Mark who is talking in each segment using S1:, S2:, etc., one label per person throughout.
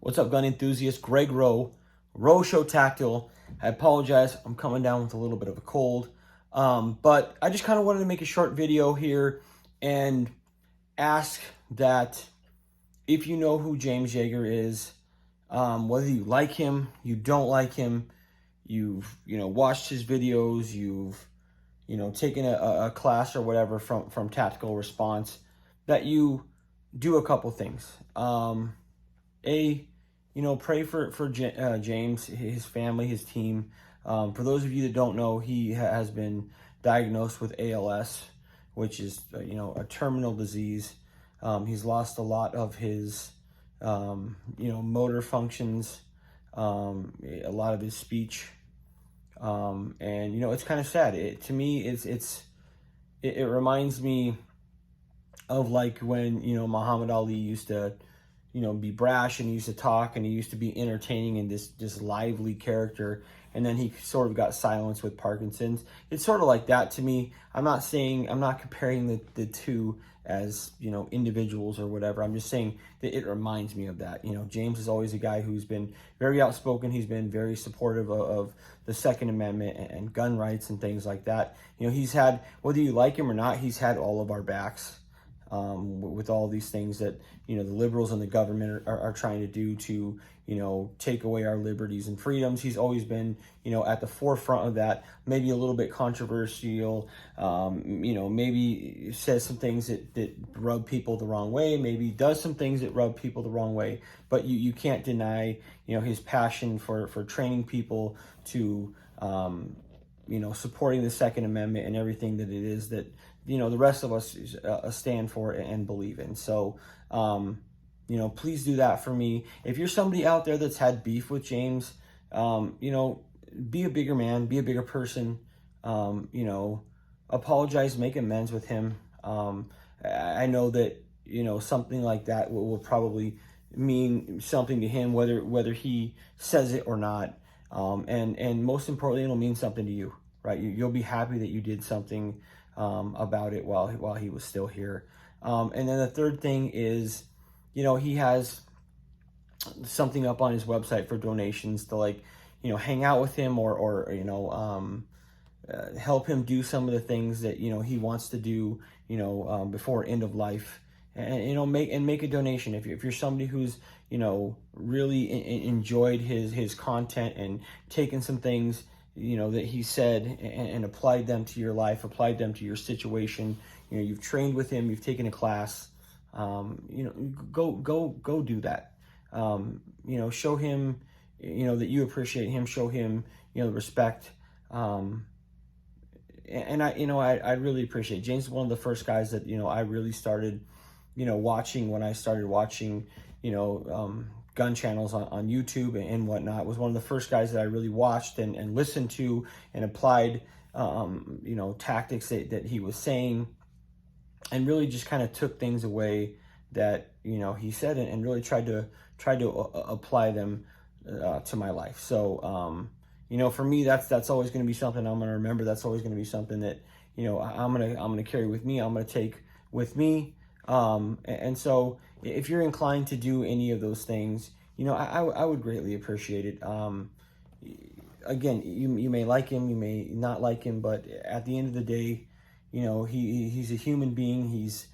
S1: What's up, gun enthusiasts? Greg Rowe, Rowe Show Tactile. I apologize, I'm coming down with a little bit of a cold. But I just kind of wanted to make a short video here and ask that if you know who James Yeager is, whether you like him, you don't like him, you've watched his videos, you've taken a class or whatever from Tactical Response, that you do a couple things. Pray for James, his family, his team. For those of you that don't know, he has been diagnosed with ALS, which is a terminal disease. He's lost a lot of his motor functions, a lot of his speech, and it's kind of sad. To me, it reminds me of like when Muhammad Ali used to be brash, and he used to talk, and he used to be entertaining and this lively character, and then he sort of got silenced with Parkinson's. It's sort of like that to me. I'm not comparing the two as individuals or whatever. I'm just saying that it reminds me of that. James is always a guy who's been very outspoken. He's been very supportive of the Second Amendment and gun rights and things like that. He's had, whether you like him or not, he's had all of our backs. With all these things that the liberals and the government are trying to do to take away our liberties and freedoms. He's always been at the forefront of that. Maybe a little bit controversial, maybe says some things that rub people the wrong way, maybe does some things that rub people the wrong way, but you can't deny his passion for training people to supporting the Second Amendment and everything that it is that the rest of us stand for and believe in. So please do that for me. If you're somebody out there that's had beef with James, be a bigger man, be a bigger person, apologize, make amends with him. I know that something like that will probably mean something to him, whether he says it or not, and most importantly, it'll mean something to you, right? You'll be happy that you did something about it while he was still here. And then the third thing is, he has something up on his website for donations to hang out with him or help him do some of the things that he wants to do before end of life, and make a donation if you're somebody who's really enjoyed his content and taken some things that he said and applied them to your life, applied them to your situation. You've trained with him, you've taken a class. Go do that. Show him, that you appreciate him. Show him, respect. And I really appreciate James. Is one of the first guys that I really started, watching when I started watching, gun channels on YouTube and whatnot. Was one of the first guys that I really watched and listened to and applied, tactics that he was saying, and really just kind of took things away that he said and really tried to apply them to my life. So for me, that's always going to be something I'm going to remember. That's always going to be something that I'm gonna carry with me. I'm gonna take with me. And so if you're inclined to do any of those things, I would greatly appreciate it. Again, you may like him, you may not like him, but at the end of the day, he's a human being. He's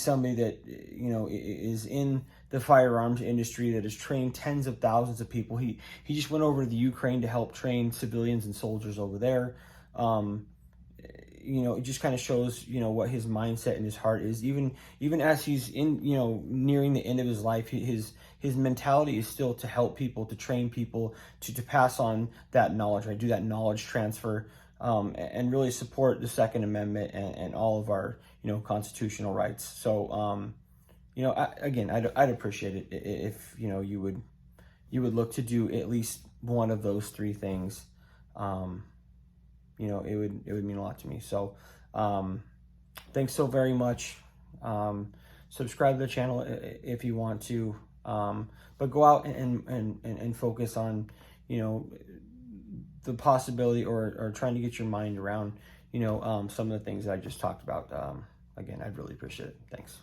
S1: somebody that, is in the firearms industry, that has trained tens of thousands of people. He just went over to the Ukraine to help train civilians and soldiers over there. It just kind of shows, what his mindset and his heart is. Even as he's in, nearing the end of his life, his mentality is still to help people, to train people, to pass on that knowledge, right? Do that knowledge transfer, and really support the Second Amendment and all of our, constitutional rights. So, I'd appreciate it if, you would look to do at least one of those three things. It would mean a lot to me. So, thanks so very much. Subscribe to the channel if you want to, but go out and focus on, the possibility or trying to get your mind around, some of the things that I just talked about. Again, I'd really appreciate it. Thanks.